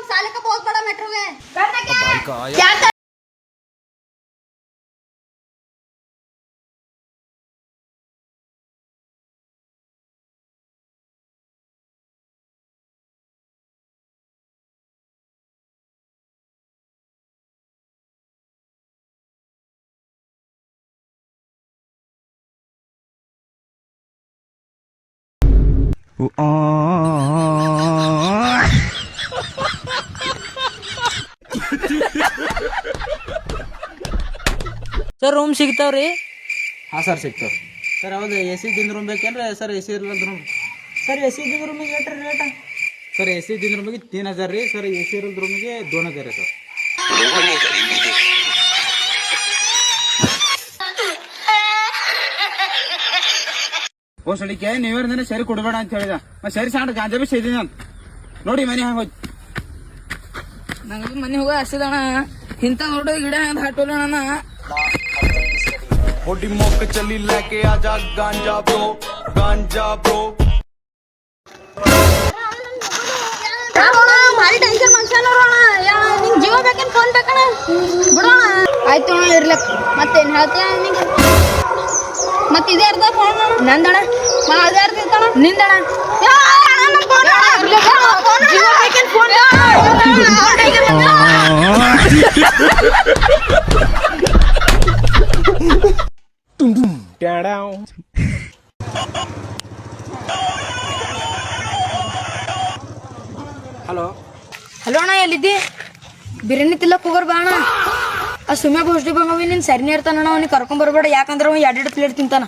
साले का बहुत बड़ा मैटर है। करना क्या है? क्या ಸರ್ ರೂಮ್ ಸಿಗ್ತಾವ್ರಿ? ಹಾಂ ಸರ್ ಸಿಗ್ತಾವೆ ಸರ್. ಹೌದು ಎ ಸಿ ದಿಂದ ರೂಮ್ ಬೇಕೇನ್ರಿ ಸರ್? ಎ ಸಿ ಇರಲ್ಲ ರೂಮ್ ಸರ್ ಎ ಸಿ ಇದ್ದಿದ್ದು ರೂಮಿಗೆ ಏಟ್ರಿ ರೇಟ? ಸರ್. ಎ ಸಿ ದಿಂದ ರೂಮಿಗೆ 3000 ರೀ ಸರ್. ಎ ಸಿ ಇರಲ್ಲ ರೂಮಿಗೆ 2000 ರೀ ಸರ್. ಓ ಸಡಿಕೆ ನೀವೇರ್ದೇನೆ ಸರಿ ಕೊಡಬೇಡ ಅಂತ ಹೇಳಿದ. ಸರಿ ಸಾಂಡ್ ಗಾಂಜಾ ಬಿ ಸೇದಿನ ಅಂತ ನೋಡಿ ಮನೆ ಹಂಗ ಹೋಯ್ತು. ನಂಗೆ ಮನೆ ಹೋಗ ಹಸಿದಣ ಇಂಥ ದೊಡ್ಡ ಗಿಡ ಹೆಂಗ್ ಹಾಟೋಣ. थोड़ी मोक चली लेके आजा गांजा ब्रो, गांजा ब्रो. ಭಾರಿ ಟೆನ್ಷನ್ ಮನುಷ್ಯನ ನಿಂಗೆ ಜೀವ ಬೇಕೇನು ಫೋನ್ ಬೇಕಣ ಬಿಡೋಣ. ಆಯ್ತು ಅಣ್ಣ ಇರ್ಲಕ್ ಮತ್ತೇನು ಹೇಳ್ತೀಯ ನಿಂಗೆ? ಮತ್ತೆ ಇದೇ ಅರ್ಧ ಫೋನ್ ನಂದಣ ಅದೇ ಅರ್ಧ ಇರ್ತಾನ ನಿಂದಣ. ಜೀವ ಬೇಕೇನು ಫೋನ್ ಹಲೋ ಹಲೋ ಅಣ್ಣ ಎಲ್ಲಿದ್ದಿ? ಬಿರಿಯಾನಿ ತಿಲ್ಲಕ್ ಹೋಗೋರ್ ಬಾ ಅಣ್ಣ. ಆ ಸುಮ್ಮನೆ ಗೋಷ್ಠಿ ಬಂಗವಿ ನೀನು ಸರಿನೇ ಇರ್ತಾನಣ್ಣ. ಅವ್ನಿಗೆ ಕರ್ಕೊಂಡ್ ಬರ್ಬೇಡ, ಯಾಕಂದ್ರೆ ಅವ್ನು 2 ಪ್ಲೇಟ್ ತಿಂತಾನ.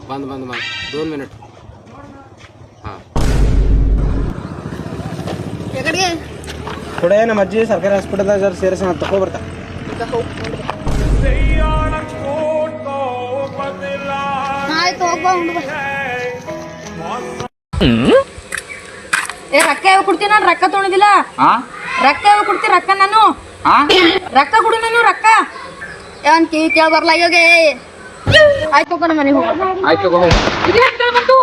ಬಂದ್ 2 ಮಿನಿಟ್. ಹಾಂ ಎಕಡೆಗೆ ಥೋಡೆ ನಮ್ಮ ಅಜ್ಜಿ ಸರ್ಕಾರಿ ಹಾಸ್ಪಿಟಲ್ದಾಗ ಜರ ಸೇರಿಸಿ ನಾನು ತಗೋ ಬರ್ತಾ. ಆಯ್ತು ಹೋಗ್ಬಾ ಉಂಡು ಬಾ. ಏ ರೊಕ್ಕ ಯಾವ ಕೊಡ್ತೀನಿ? ನಾನು ರೊಕ್ಕ ತೊಗೊಂಡಿಲ್ಲ. ರೊಕ್ಕ ಯಾವ ಕೊಡ್ತೀನಿ? ರೊಕ್ಕ ನಾನು ರೊಕ್ಕ ಕೊಡು. ನಾನು ರೊಕ್ಕ ಏನ್ ಕಿವಿ ಕೇಳ ಬರ್ಲ ಇವಾಗೆ. ಆಯ್ತು ಹೋಗೋಣ ಮನೆಗೆ ಹೋಗ. ಆಯ್ತು ಬಂತು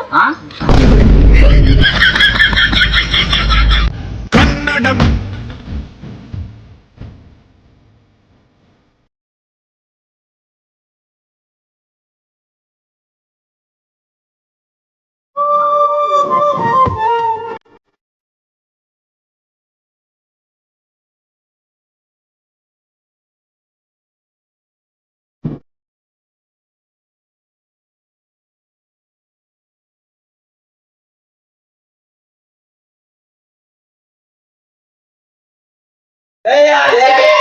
ಏ